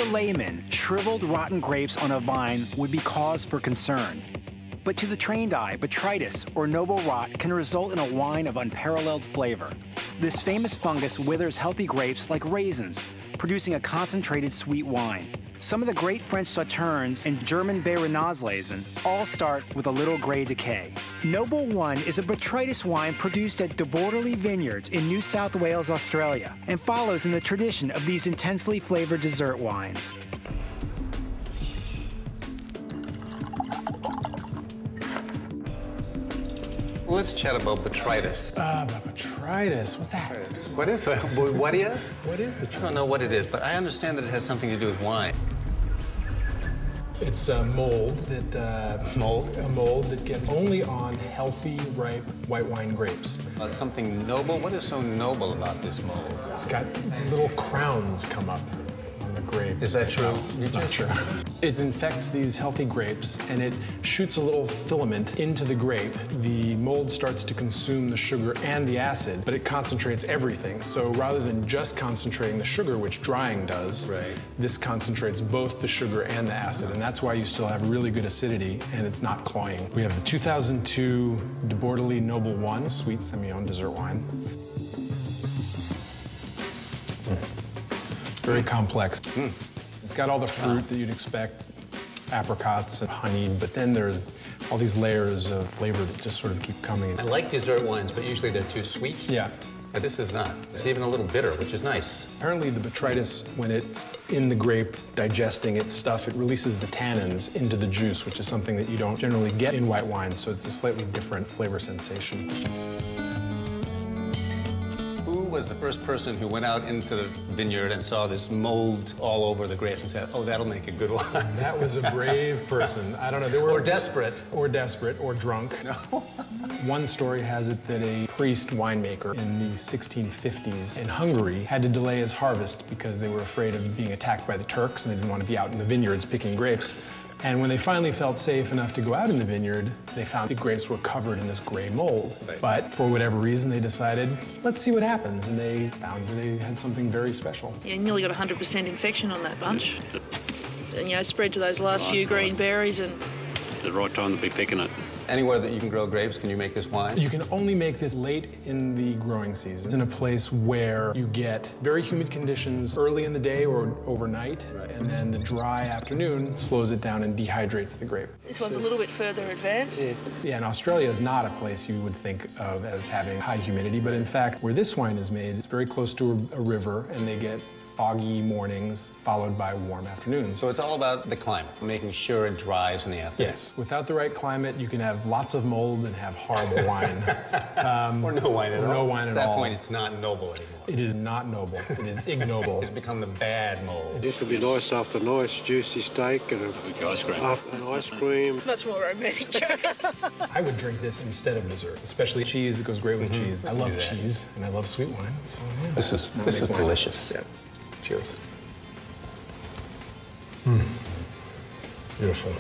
a layman, shriveled, rotten grapes on a vine would be cause for concern. But to the trained eye, botrytis, or Nobel Rot, can result in a wine of unparalleled flavor. This famous fungus withers healthy grapes like raisins, producing a concentrated sweet wine. Some of the great French Sauternes and German Beerenauslesen all start with a little gray decay. Nobel 1 is a botrytis wine produced at De Bordeley Vineyards in New South Wales, Australia, and follows in the tradition of these intensely flavored dessert wines. Let's chat about botrytis. Botrytis, what's that? What is it? What is? What is botrytis? I don't know what it is, but I understand that it has something to do with wine. It's a mold that a mold that gets only on healthy, ripe white wine grapes. Something noble. What is so noble about this mold? It's got little crowns come up on the grape. Is that true? It's not true. It infects these healthy grapes, and it shoots a little filament into the grape. The mold starts to consume the sugar and the acid, but it concentrates everything. So rather than just concentrating the sugar, which drying does, this concentrates both the sugar and the acid, and that's why you still have really good acidity, and it's not cloying. We have the 2002 De Bordeley Nobel 1 sweet Semillon dessert wine. Very complex. It's got all the fruit that you'd expect, apricots and honey, but then there's all these layers of flavor that just sort of keep coming. I like dessert wines, but usually they're too sweet. Yeah. But this is not. It's even a little bitter, which is nice. Apparently the botrytis, when it's in the grape digesting its stuff, it releases the tannins into the juice, which is something that you don't generally get in white wines, so it's a slightly different flavor sensation. Who was the first person who went out into the vineyard and saw this mold all over the grapes and said, oh, that'll make a good wine? That was a brave person. I don't know. There were, or desperate. Or desperate, or drunk. No. One story has it that a priest winemaker in the 1650s in Hungary had to delay his harvest because they were afraid of being attacked by the Turks and they didn't want to be out in the vineyards picking grapes. And when they finally felt safe enough to go out in the vineyard, they found the grapes were covered in this gray mold. But for whatever reason, they decided, let's see what happens. And they found that they had something very special. Yeah, nearly got 100% infection on that bunch. And, you know, spread to those last few green berries and... The right time to be picking it. Anywhere that you can grow grapes, can you make this wine? You can only make this late in the growing season. It's in a place where you get very humid conditions early in the day or overnight, and then the dry afternoon slows it down and dehydrates the grape. This one's a little bit further advanced. Yeah, and Australia is not a place you would think of as having high humidity, but in fact, where this wine is made, it's very close to a river, and they get foggy mornings followed by warm afternoons. So it's all about the climate, making sure it dries in the afternoon. Yes. Without the right climate, you can have lots of mold and have horrible wine. Or no wine at all. No wine at all. At that point, it's not noble anymore. It is not noble. It is ignoble. It's become the bad mold. This would be nice after a nice juicy steak and ice cream. An ice cream. Much more romantic. I would drink this instead of dessert, especially cheese. It goes great with cheese. I love cheese and I love sweet wine. So yeah, This is delicious. Yeah. Cheers. Beautiful.